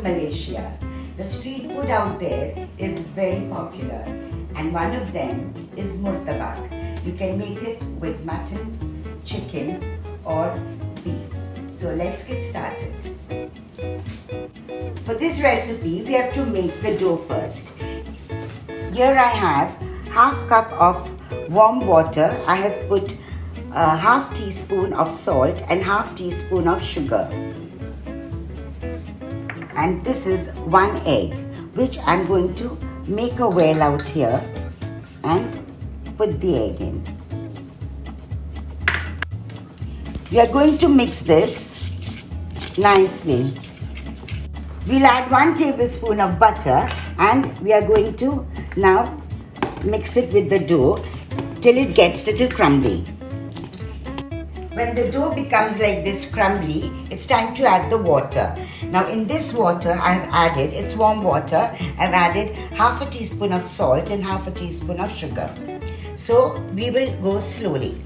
Malaysia, the street food out there is very popular, and one of them is Murtabak. You can make it with mutton, chicken or beef. So let's get started. For this recipe, we have to make the dough first. Here I have half cup of warm water. I have put a half teaspoon of salt and half teaspoon of sugar. And this is 1 egg, which I'm going to make a well out here and put the egg in. We are going to mix this nicely. We'll add 1 tablespoon of butter and we are going to now mix it with the dough till it gets a little crumbly. When the dough becomes like this crumbly, it's time to add the water. Now in this water I have added, it's warm water, I've added half a teaspoon of salt and half a teaspoon of sugar. So we will go slowly.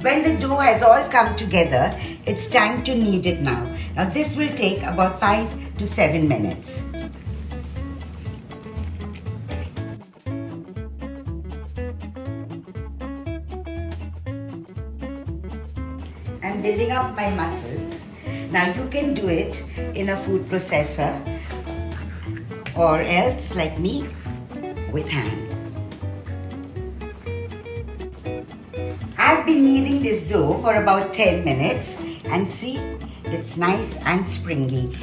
When the dough has all come together, it's time to knead it now. Now this will take about 5 to 7 minutes. I'm building up my muscles. Now you can do it in a food processor or else like me with hand. I've been kneading this dough for about 10 minutes and see, it's nice and springy.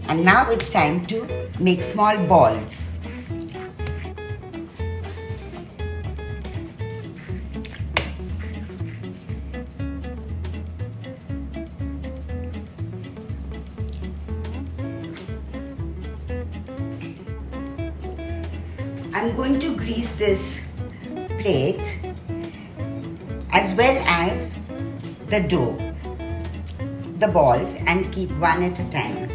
And now it's time to make small balls. I'm going to grease this plate as well as the dough, the balls, and keep one at a time.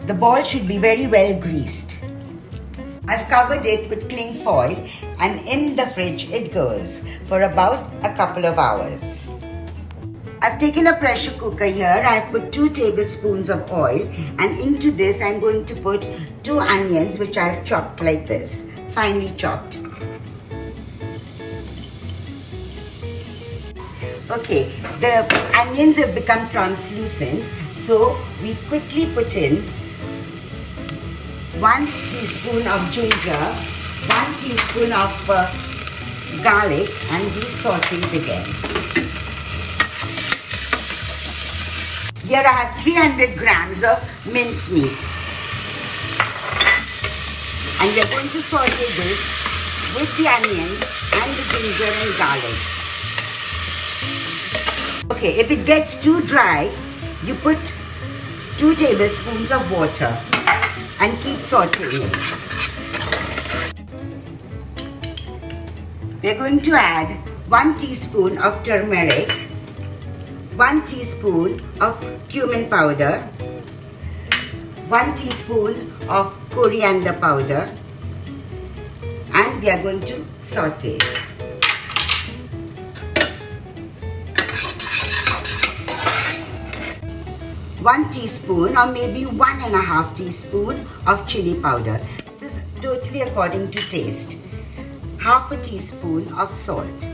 The ball should be very well greased. I've covered it with cling foil and in the fridge it goes for about a couple of hours. I've taken a pressure cooker here. I've put 2 tablespoons of oil and into this I'm going to put 2 onions which I've chopped like this. Finely chopped. Okay, the onions have become translucent, so we quickly put in 1 teaspoon of ginger, 1 teaspoon of garlic, and we saute it again. Here I have 300 grams of minced meat. And we are going to saute this with the onions and the ginger and garlic. Okay, if it gets too dry, you put 2 tablespoons of water and keep sauteing it. We are going to add 1 teaspoon of turmeric, 1 teaspoon of cumin powder, 1 teaspoon of coriander powder, and we are going to saute it. 1 teaspoon or maybe 1.5 teaspoon of chili powder. This is totally according to taste. Half a teaspoon of salt.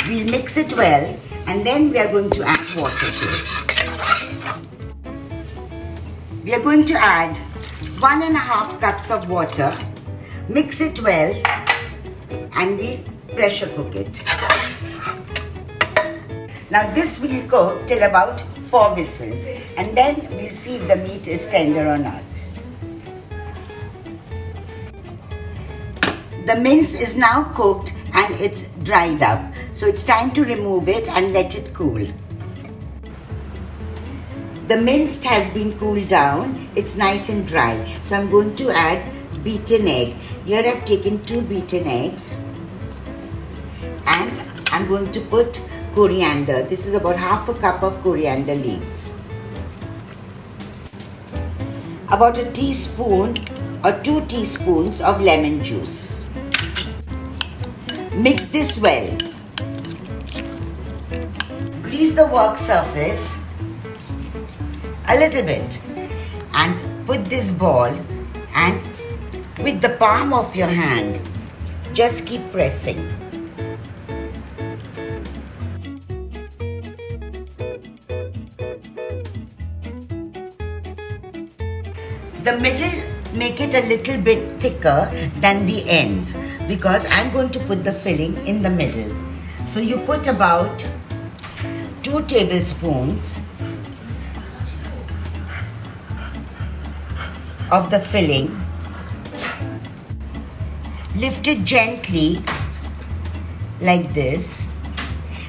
We'll mix it well and then we are going to add water to it. We are going to add 1.5 cups of water, mix it well and we'll pressure cook it. Now this will cook till about 4 whistles and then we'll see if the meat is tender or not. The mince is now cooked and it's dried up. So it's time to remove it and let it cool. The minced has been cooled down. It's nice and dry. So I'm going to add beaten egg. Here I've taken 2 beaten eggs and I'm going to put coriander. This is about half a cup of coriander leaves. about a teaspoon or 2 teaspoons of lemon juice. Mix this well. Grease the work surface a little bit and put this ball, and with the palm of your hand just keep pressing. The middle, make it a little bit thicker than the ends because I'm going to put the filling in the middle. So you put about 2 tablespoons of the filling. Lift it gently like this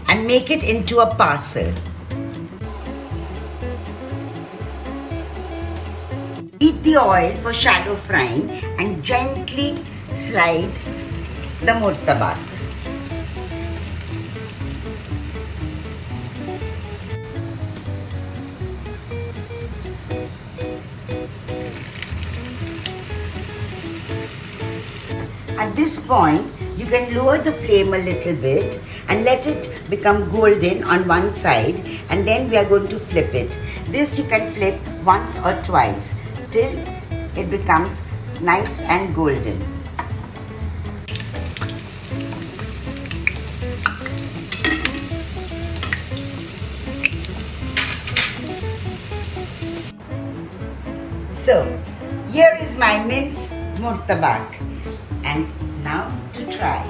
and make it into a parcel. Heat the oil for shallow frying and gently slide the murtabak. At this point, you can lower the flame a little bit and let it become golden on one side, and then we are going to flip it. This you can flip once or twice till it becomes nice and golden. So, here is my minced murtabak. And now to try.